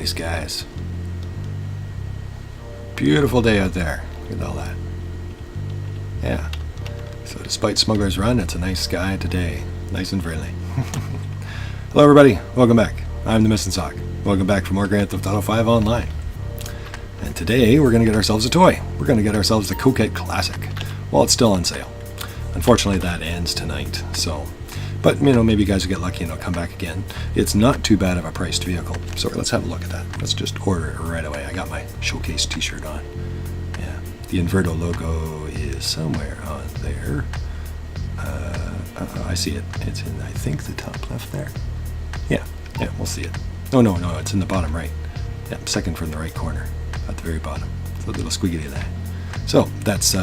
nice, guys. Beautiful day out there. Look at all that. Yeah. So despite Smuggler's Run, it's a nice sky today. Nice and friendly. Hello everybody, welcome back. I'm the Missing Sock. Welcome back for more Grand Theft Auto 5 Online. And today we're going to get ourselves a toy. We're going to get ourselves the Coquette Classic. Well, it's still on sale. Unfortunately, that ends tonight. But maybe you guys will get lucky and it'll come back again. It's not too bad of a priced vehicle. So let's have a look at that. Let's just order it right away. I got my showcase t-shirt on. Yeah, the Inverdo logo is somewhere on there. I see it. It's in, I think, the top left there. Yeah, we'll see it. Oh, no, it's in the bottom right. Yeah, second from the right corner, at the very bottom. It's a little squiggly there. So that's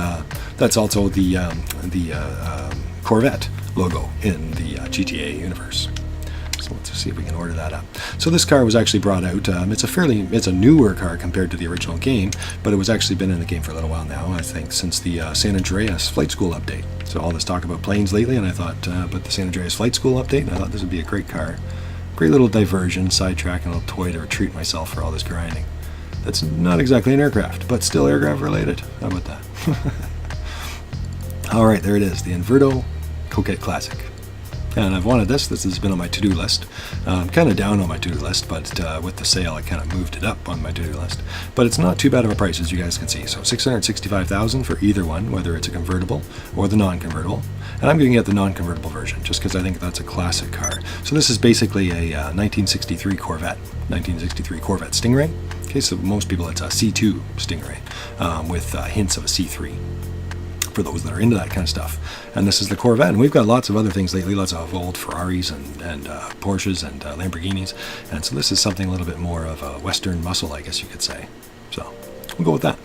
also the Corvette logo in the GTA universe. So let's see if we can order that up. So this car was actually brought out. It's a newer car compared to the original game, but it was actually been in the game for a little while now. I think since the San Andreas Flight School update. So all this talk about planes lately, and I thought, but the San Andreas Flight School update, and I thought this would be a great car, great little diversion, sidetrack, and a little toy to treat myself for all this grinding. That's not exactly an aircraft, but still aircraft related. How about that? All right, there it is, the Inverdo Coquette Classic. And I've wanted this. This has been on my to-do list. I'm kind of down on my to-do list, but with the sale, I kind of moved it up on my to-do list. But it's not too bad of a price, as you guys can see. So $665,000 for either one, whether it's a convertible or the non-convertible. And I'm going to get the non-convertible version, just because I think that's a classic car. So this is basically a 1963 Corvette, Stingray. Okay, so most people, it's a C2 Stingray with hints of a C3. For those that are into that kind of stuff. And this is the Corvette, and we've got lots of other things lately, lots of old Ferraris and Porsches and Lamborghinis, and so this is something a little bit more of a Western muscle, I guess you could say. So we'll go with that.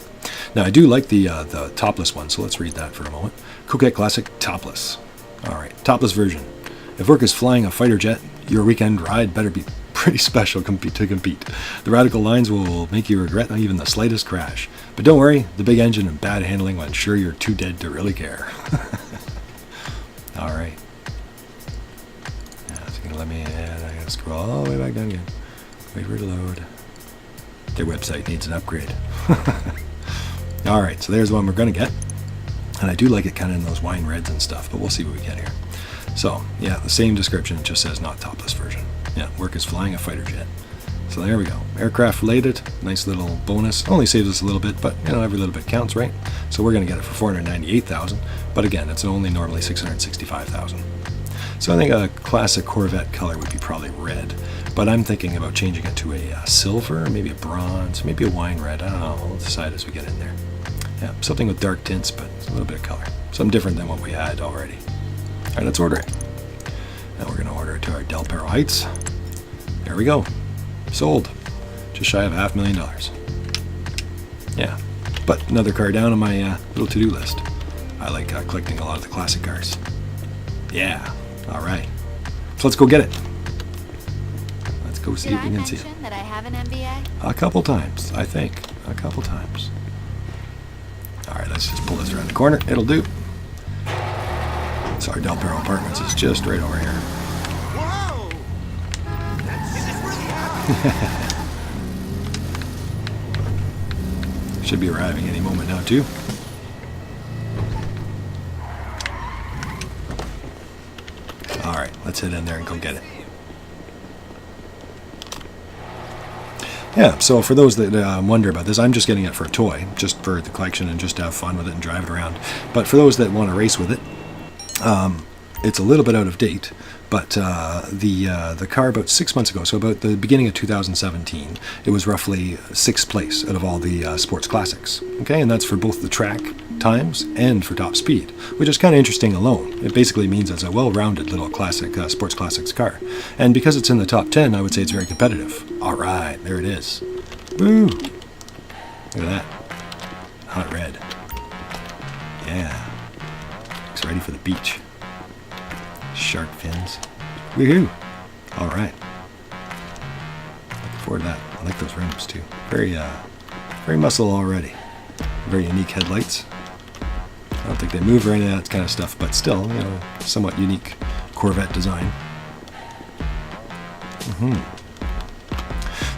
Now I do like the topless one, so let's read that for a moment. Coquette Classic Topless. Alright, topless version. If work is flying a fighter jet, your weekend ride better be pretty special to compete. The radical lines will make you regret not even the slightest crash. But don't worry, the big engine and bad handling will ensure you're too dead to really care. Alright. Yeah, it's going to let me add. I got to scroll all the way back down again. Wait for it to load. Their website needs an upgrade. Alright, so there's one we're going to get. And I do like it kind of in those wine reds and stuff, but we'll see what we get here. So, yeah, the same description, it just says not topless version. Yeah, work is flying a fighter jet. So there we go. Aircraft related, nice little bonus. Only saves us a little bit, but every little bit counts, right? So we're going to get it for $498,000. But again, it's only normally $665,000. So I think a classic Corvette color would be probably red. But I'm thinking about changing it to a silver, maybe a bronze, maybe a wine red. I don't know. We'll decide as we get in there. Yeah, something with dark tints, but a little bit of color. Something different than what we had already. All right, let's order it. Now we're going to order it to our Del Perro Heights. There we go. Sold. Just shy of $500,000. Yeah. But another car down on my little to-do list. I like collecting a lot of the classic cars. Yeah. All right. So let's go get it. Let's go see if we can see it. Did I mention that I have an MBA? A couple times, I think. A couple times. All right, let's just pull this around the corner. It'll do. So our Del Perro Apartments is just right over here. Whoa! Is this really happening? Should be arriving any moment now, too. All right, let's head in there and go get it. Yeah, so for those that wonder about this, I'm just getting it for a toy, just for the collection and just to have fun with it and drive it around. But for those that want to race with it, it's a little bit out of date, but the car about 6 months ago, so about the beginning of 2017, it was roughly 6th place out of all the sports classics. Okay, and that's for both the track times and for top speed, which is kind of interesting alone. It basically means it's a well-rounded little classic sports classics car, and because it's in the top 10, I would say it's very competitive. All right, there it is. Woo! Look at that, hot red. Yeah. Looks ready for the beach. Shark fins. Woohoo! Alright. Looking forward to that. I like those rims too. Very muscle already. Very unique headlights. I don't think they move or any of that kind of stuff, but still, somewhat unique Corvette design.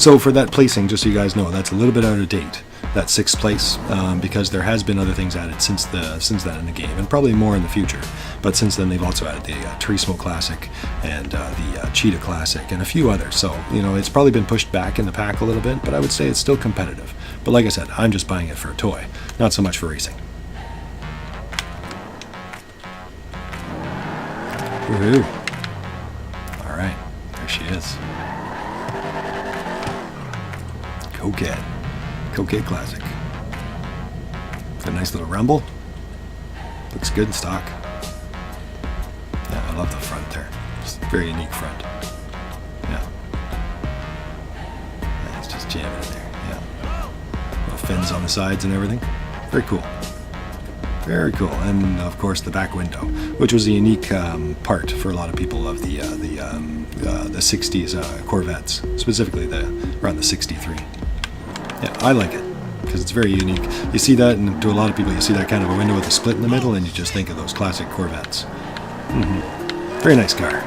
So for that placing, just so you guys know, that's a little bit out of date. That 6th place, because there has been other things added since then in the game, and probably more in the future. But since then, they've also added the Turismo Classic and the Cheetah Classic and a few others. So it's probably been pushed back in the pack a little bit, but I would say it's still competitive. But like I said, I'm just buying it for a toy, not so much for racing. Woohoo! All right, there she is. Coquette. Coquette Classic. Got a nice little rumble. Looks good in stock. Yeah, I love the front there. It's a very unique front. Yeah. It's just jamming in there. Yeah. Little fins on the sides and everything. Very cool. Very cool. And of course the back window, which was a unique part for a lot of people of the 60s Corvettes, specifically around the 63. Yeah, I like it because it's very unique. You see that, and to a lot of people, you see that kind of a window with a split in the middle, and you just think of those classic Corvettes. Very nice car.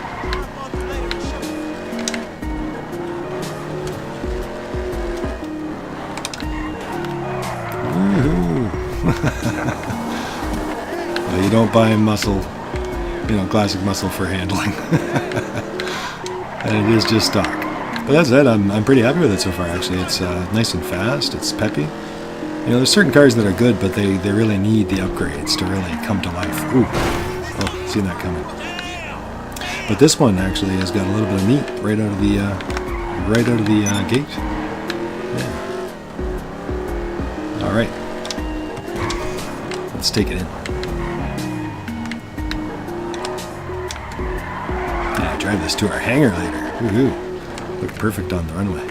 Woohoo! Well, you don't buy muscle, classic muscle for handling. And it is just stock. But that's it. I'm pretty happy with it so far, actually. It's nice and fast. It's peppy. There's certain cars that are good, but they really need the upgrades to really come to life. Ooh. Oh, seen that coming. But this one actually has got a little bit of meat right out of the gate. Yeah. All right. Let's take it in. Yeah, drive this to our hangar later. Woohoo. Look perfect on the runway.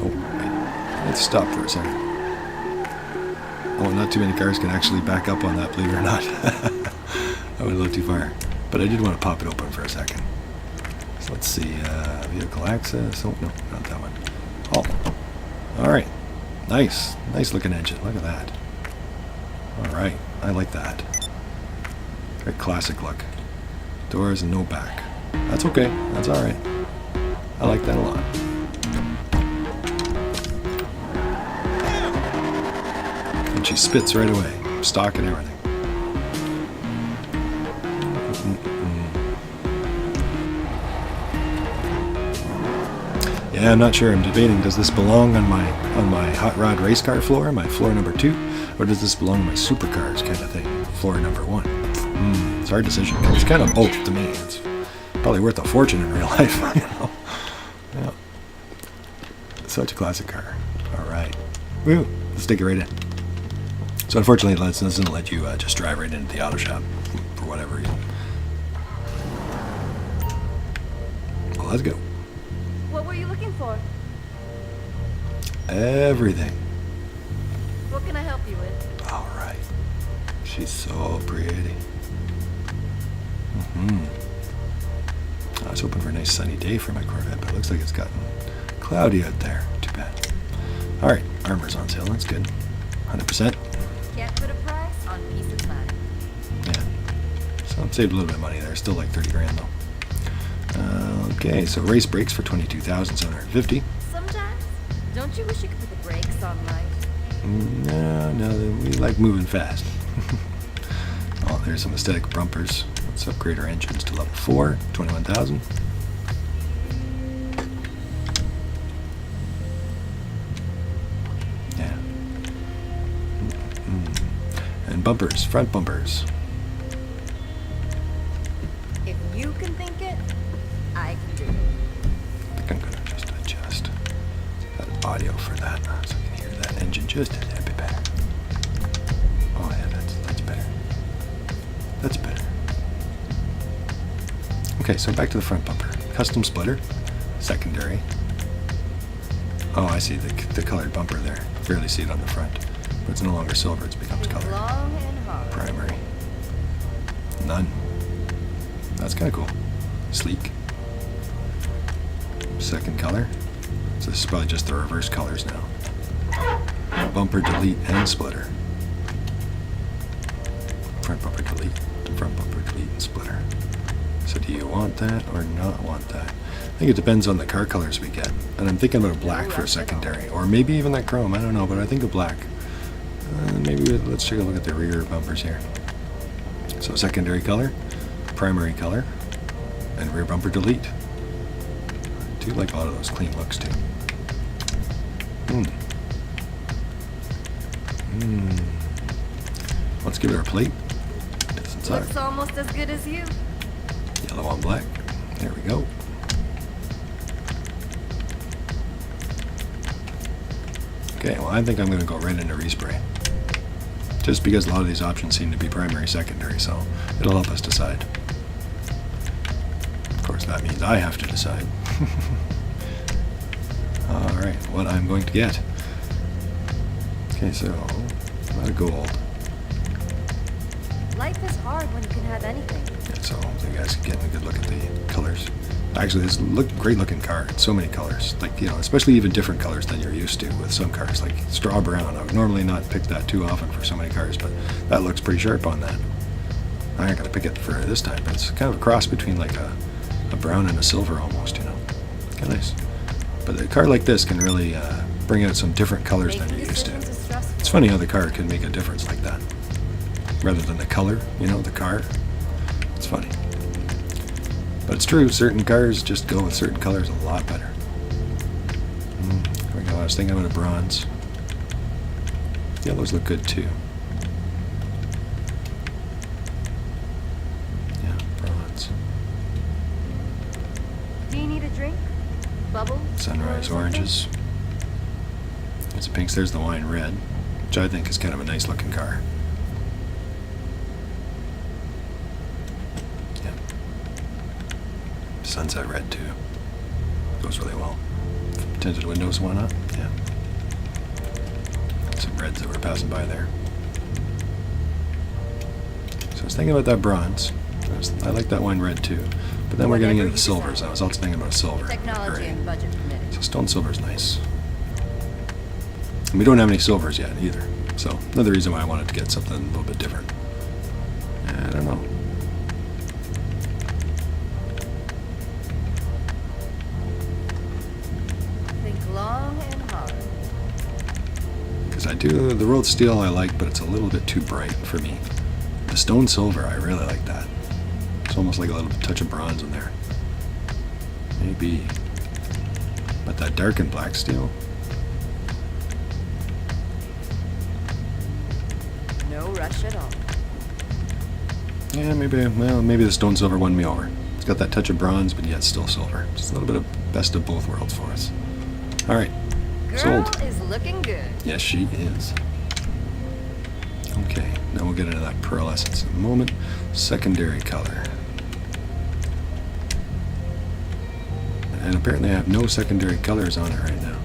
Oh, wait. Let's stop for a second. Oh, not too many cars can actually back up on that, believe it or not. I went a little too far. But I did want to pop it open for a second. So let's see. Vehicle access. Oh, no, not that one. Oh. All right. Nice. Nice looking engine. Look at that. All right. I like that. Very classic look. Doors and no back. That's okay. That's all right. I like that a lot. And she spits right away. Stock and everything. Yeah, I'm not sure. I'm debating. Does this belong on my hot rod race car floor, my floor number 2, or does this belong to my supercars kind of thing, floor number 1? It's a hard decision. It's kind of both to me. It's probably worth a fortune in real life. Yeah. Such a classic car. All right. Woo. Let's take it right in. So unfortunately, it doesn't let you just drive right into the auto shop for whatever reason. Well, let's go. What were you looking for? Everything. What can I help you with? All right. She's so pretty. I was hoping for a nice sunny day for my Corvette, but it looks like it's gotten cloudy out there. Too bad. All right, armor's on sale. That's good. 100%. Can't put a price on peace of mind. Yeah. So I've saved a little bit of money there. Still like 30 grand though. Okay, so race brakes for 22,750. Sometimes, don't you wish you could put the brakes on life? No, we like moving fast. Oh, there's some aesthetic bumpers. Let's upgrade our engines to level 4, 21,000. Yeah. And bumpers, front bumpers. If you can think it, I can do it. I think I'm going to just adjust that audio for that so I can hear that engine just a little bit better. Oh yeah, that's better. That's better. Okay, so back to the front bumper. Custom splitter, secondary. Oh, I see the colored bumper there. Barely see it on the front. But it's no longer silver, it becomes It's colored. long and hard. Primary. None. That's kind of cool. Sleek. Second color. So this is probably just the reverse colors now. Bumper delete and splitter. Front bumper delete, front bumper delete and splitter. So do you want that or not want that? I think it depends on the car colors we get. And I'm thinking about black for a secondary, or maybe even that chrome. I don't know, but I think of black. Let's take a look at the rear bumpers here. So secondary color, primary color, and rear bumper delete. I do like a lot of those clean looks too. Let's give it our plate. Looks almost as good as you. Yellow on black. There we go. Okay, well I think I'm going to go right into respray. Just because a lot of these options seem to be primary, secondary, so it'll help us decide. Of course, that means I have to decide. Alright, what I'm going to get. Okay, so, a lot of gold. Life is hard when you can have anything. Yeah, so hopefully you guys can get a good look at the colors. Actually, this great looking car. It's so many colors. Like, you know, especially even different colors than you're used to with some cars. Like straw brown. I would normally not pick that too often for so many cars, but that looks pretty sharp on that. I'm not going to pick it for this time, but it's kind of a cross between like a brown and a silver almost, you know. Kind of nice. But a car like this can really bring out some different colors than you're used to. It's funny how the car can make a difference like that. Rather than the color, you know, the car. It's funny. But it's true, certain cars just go with certain colors a lot better. There we go, I was thinking about a bronze. Yellows look good too. Yeah, bronze. Do you need a drink? Bubbles? Sunrise oranges. There's the pinks, there's the wine red, which I think is kind of a nice looking car. Sunset red too. Goes really well. Tinted windows, why not? Yeah. Some reds that were passing by there. So I was thinking about that bronze. I like that wine red too. But then we're getting into the silvers. I was also thinking about a silver. Technology and budget permitted. So stone silver's nice. And we don't have any silvers yet either. So another reason why I wanted to get something a little bit different. I don't know. Long and hard. Because I do, the road steel I like, but it's a little bit too bright for me. The stone silver, I really like that. It's almost like a little touch of bronze in there. Maybe. But that dark and black steel. No rush at all. Yeah, maybe the stone silver won me over. It's got that touch of bronze, but yet still silver. Just a little bit of best of both worlds for us. All right, sold. Girl is looking good. Yes, she is. Okay, now we'll get into that pearlescence in a moment. Secondary color. And apparently I have no secondary colors on it right now.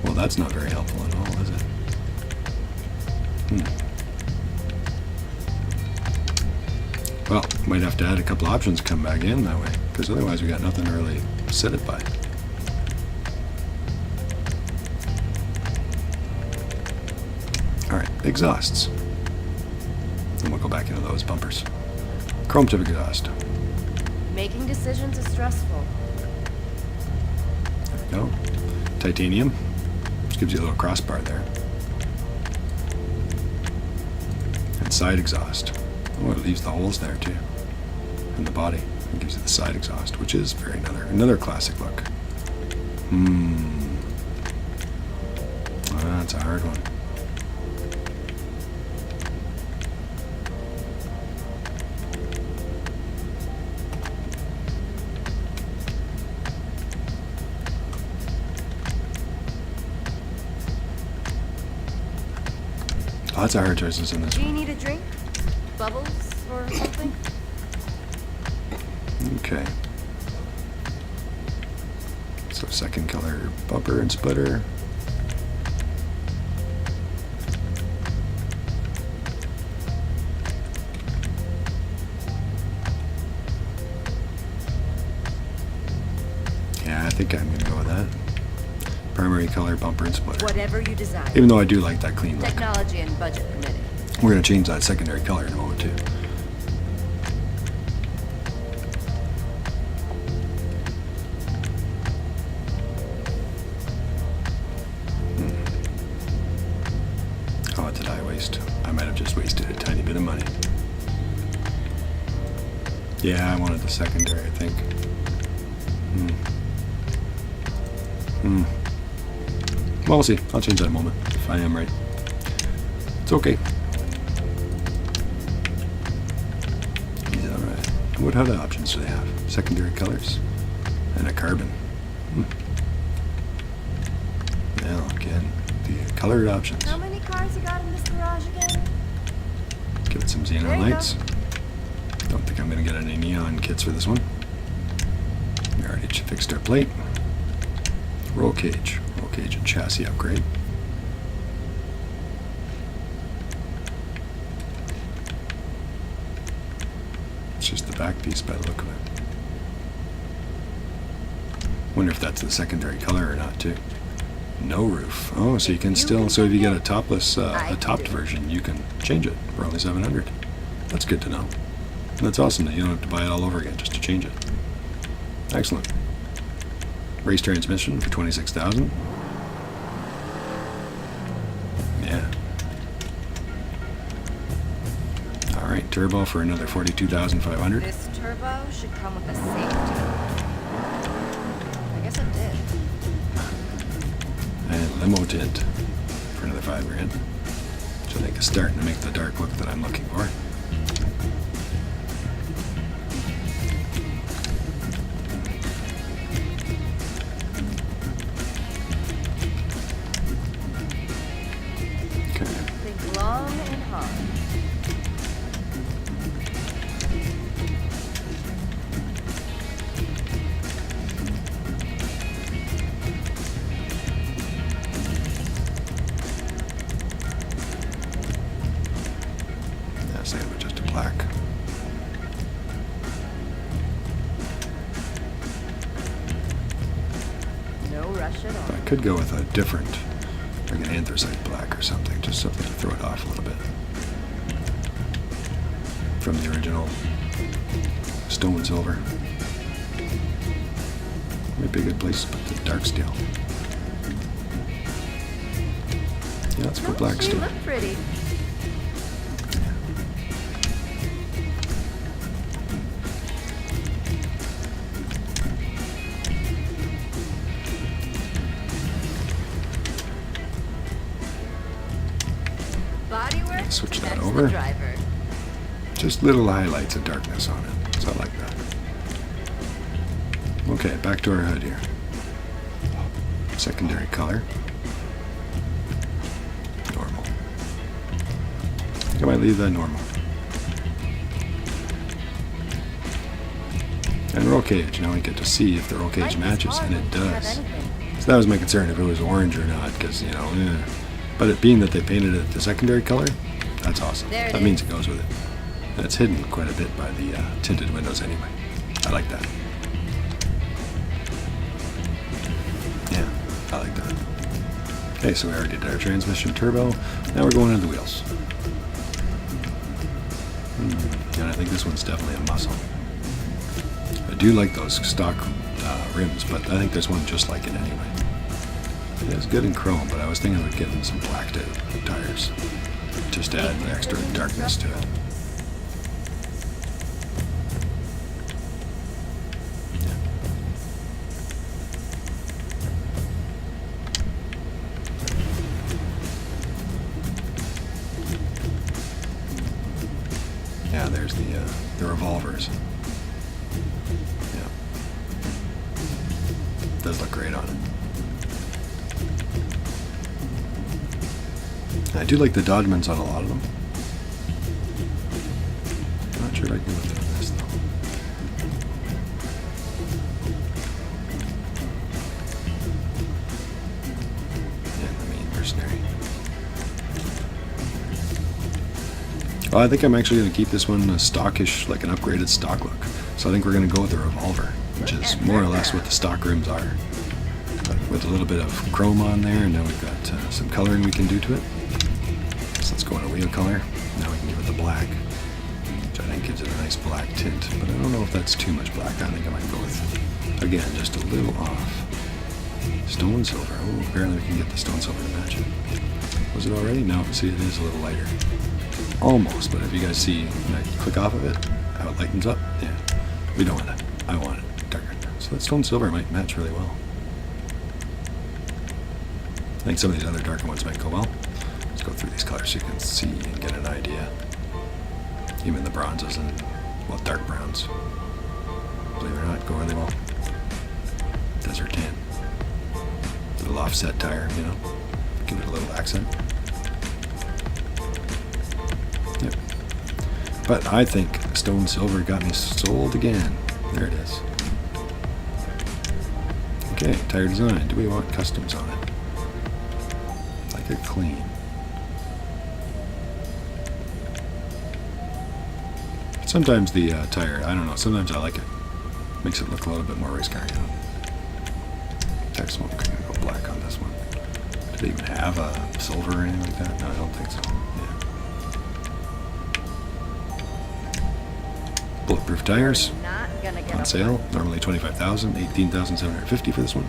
Well, that's not very helpful at all, is it? Well, might have to add a couple options, come back in that way, because otherwise we got nothing to really set it by. Alright, exhausts. And we'll go back into those bumpers. Chrome tip exhaust. Making decisions is stressful. There we go. Titanium. Just gives you a little crossbar there. And side exhaust. Oh, it leaves the holes there too. In the body. It gives you the side exhaust, which is very another classic look. Well, that's a hard one. Lots of hard choices in this Do you one. need a drink? Bubbles or something? Okay. So second color, bumper and splitter. Yeah, I think I'm going to go with that. Primary color, bumper and splitter. Whatever you desire. Even though I do like that clean look. Technology and budget permitted. We're going to change that secondary color in a moment too. waste. I might have just wasted a tiny bit of money. Yeah, I wanted the secondary, I think. Well, we'll see. I'll change that in a moment if I am right. It's okay. He's alright. What other options do they have? Secondary colors and a carbon. Now again, the colored options. How many cars you got in this garage again? Give it some There xenon you lights. Don't think I'm going to get any neon kits for this one. We already fixed our plate. Roll cage and chassis upgrade. It's just the back piece by the look of it. Wonder if that's the secondary color or not too. No roof. Oh, so you can still, so if you get a topless, a topped version, you can change it for only $700. That's good to know. That's awesome that you don't have to buy it all over again just to change it. Excellent. Race transmission for $26,000. Yeah. All right, turbo for another $42,500. This turbo should come with a safety. I guess it did. And limo tint for another $5,000. Which I think is starting to make the dark look that I'm looking for. Think long and hard. Yeah, same with just a black. No rush at all. I could go with a different, like an anthracite black or something, just something to throw it off a little bit. From the original stone silver. Might be a good place to put the dark steel. Yeah, let's put black She steel. look pretty. Bodywork. Switch that That's over. The driver. Just little highlights of darkness on it. So I like that. Okay, back to our hood here. Secondary color. Normal. I think I might leave that normal. And roll cage. Now we get to see if the roll cage Life is matches, hard and it when you have does. anything. So that was my concern, if it was orange or not, because, you know, But it being that they painted it the secondary color, that's awesome. There it That means is. it goes with it. And it's hidden quite a bit by the tinted windows anyway. I like that. Yeah, I like that. Okay, so we already did our transmission turbo. Now we're going into the wheels. And I think this one's definitely a muscle. I do like those stock rims, but I think there's one just like it anyway. It is good in chrome, but I was thinking about getting some blacked out tires. Just to add the extra darkness to it. Yeah, there's the revolvers. Yeah. Does look great on it. I do like the Dodgemans on a lot of them. Not sure if I can go through this though. Yeah, the main mercenary. Oh, I think I'm actually going to keep this one a stockish, like an upgraded stock look. So I think we're going to go with the revolver, which is more or less what the stock rims are. But with a little bit of chrome on there, and now we've got some coloring we can do to it. So let's go into wheel color. Now we can give it the black, which I think gives it a nice black tint. But I don't know if that's too much black. I think I might go with, again, just a little off. Stone silver. Oh, apparently we can get the stone silver to match it. Was it already? No. See, it is a little lighter. Almost, but if you guys see when I click off of it, how it lightens up, yeah. We don't want that. I want it darker. So that stone silver might match really well. I think some of these other darker ones might go well. Let's go through these colors so you can see and get an idea. Even the bronzes and, well, dark browns. Believe it or not, go really well. Desert tan. Little offset tire, you know. Give it a little accent. Yep. But I think stone silver got me sold again. There it is. Okay, tire design. Do we want customs on it? Like it clean. Sometimes the tire, I don't know, sometimes I like it. Makes it look a little bit more race car, you know. Tire smoke, I'm gonna go black on this one. Do they even have a silver or anything like that? No, I don't think so. Yeah. Bulletproof tires. Not gonna get On sale, normally $25,000, $18,750 for this one.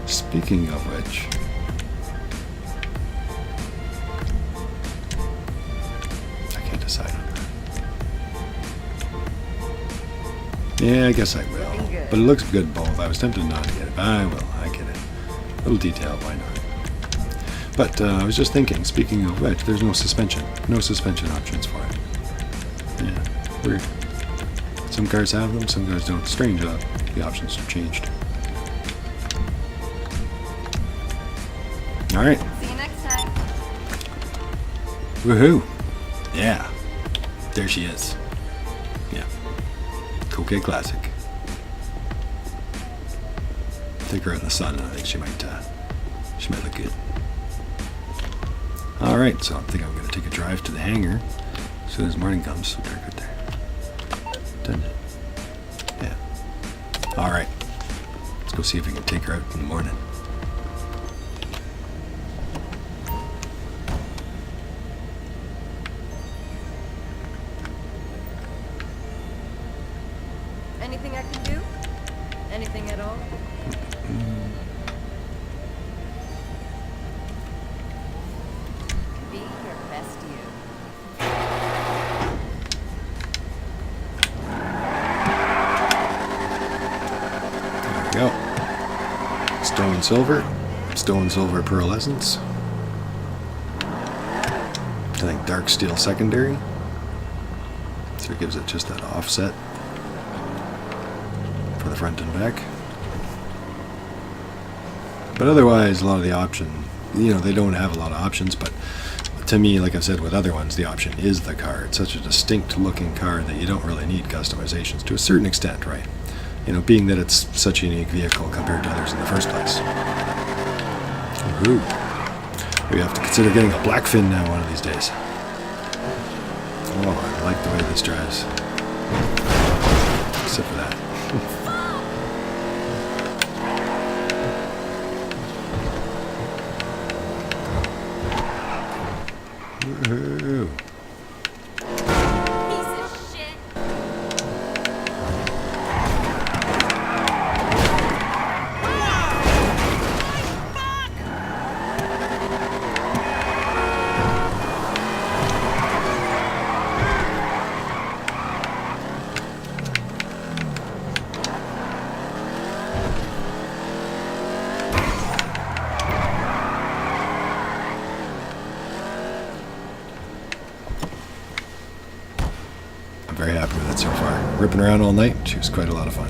Speaking of which, I can't decide on that. Yeah, I guess I will. But it looks good both. I was tempted not to get it, but I will. I get it. Little detail, why not? But I was just thinking, speaking of which, there's no suspension. No suspension options for it. Yeah. Weird. Some cars have them, some cars don't. Strange, the options have changed. Alright. See you next time. Woohoo! Yeah. There she is. Yeah. Coquette Classic. Take her out in the sun, and I think she might look good. Alright, so I think I'm going to take a drive to the hangar as soon as morning comes. So dark out there. Done it. Yeah. Alright. Let's go see if we can take her out in the morning. Anything I can do? Anything at all? Be your best you. There we go. Stone silver. Stone silver pearlescence. I think dark steel secondary. So it gives it just that offset for the front and back. But otherwise, a lot of the option, you know, they don't have a lot of options, but to me, like I said with other ones, the option is the car. It's such a distinct looking car that you don't really need customizations to a certain extent, right? You know, being that it's such a unique vehicle compared to others in the first place. Woohoo. We have to consider getting a black fin now one of these days. Oh, I like the way this drives. Except for that. Woohoo. Piece of shit. Very happy with it so far. Ripping around all night, she was quite a lot of fun.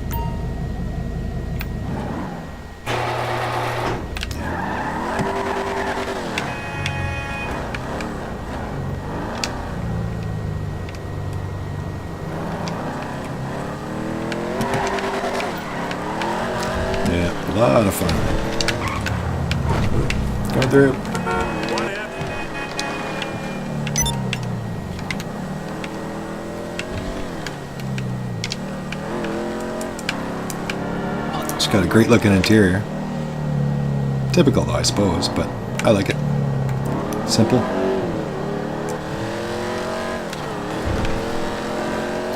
Yeah, a lot of fun. Going through. It's got a great looking interior. Typical though, I suppose, but I like it. Simple.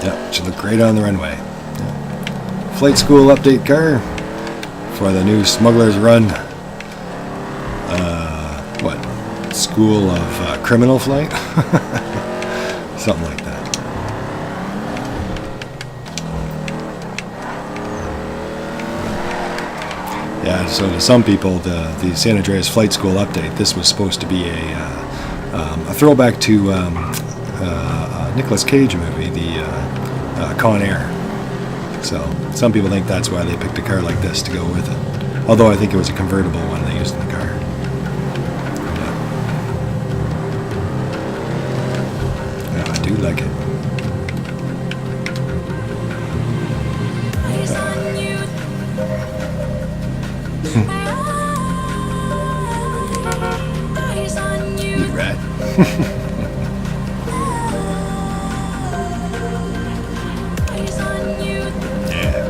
Yeah, should look great on the runway. Yeah. flight school update car for the new Smuggler's Run. What? School of Criminal Flight? Something like that. Yeah, so to some people, the San Andreas Flight School update, this was supposed to be a throwback to a Nicolas Cage movie, the Con Air. So some people think that's why they picked a car like this to go with it. Although I think it was a convertible one they used in the car. Yeah, I do like it. You rat. Yeah.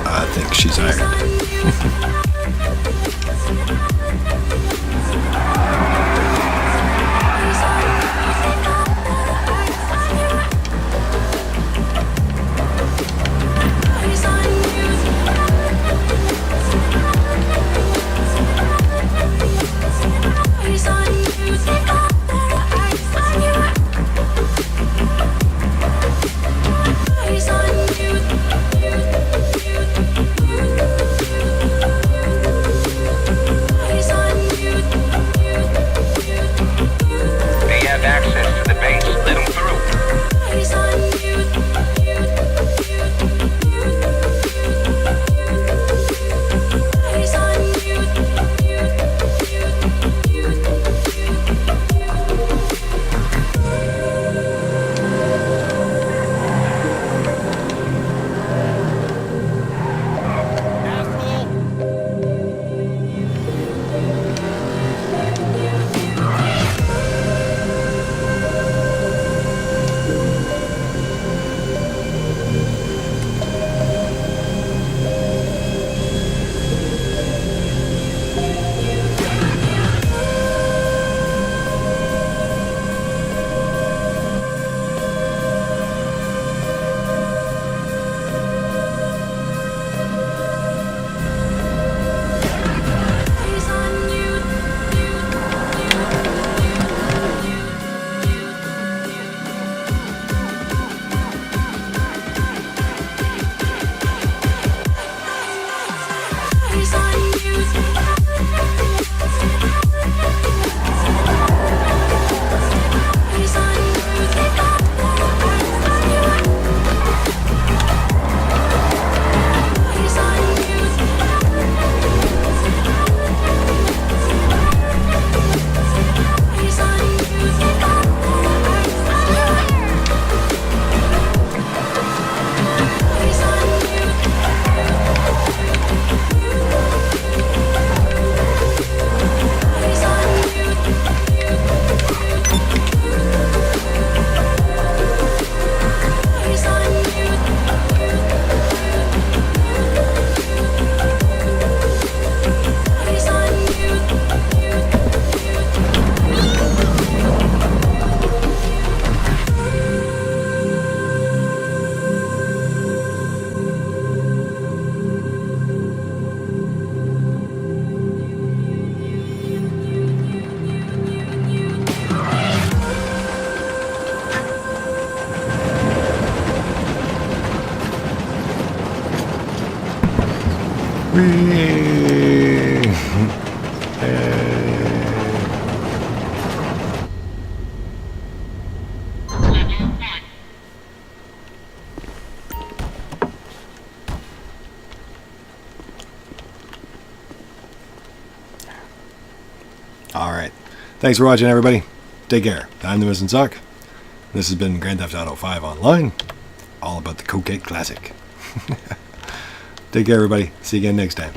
I think she's hired. They have access to the base. Let them through. Alright. Thanks for watching, everybody. Take care. I'm the Missing Sock. This has been Grand Theft Auto 5 Online. All about the Coquette Classic. Take care, everybody. See you again next time.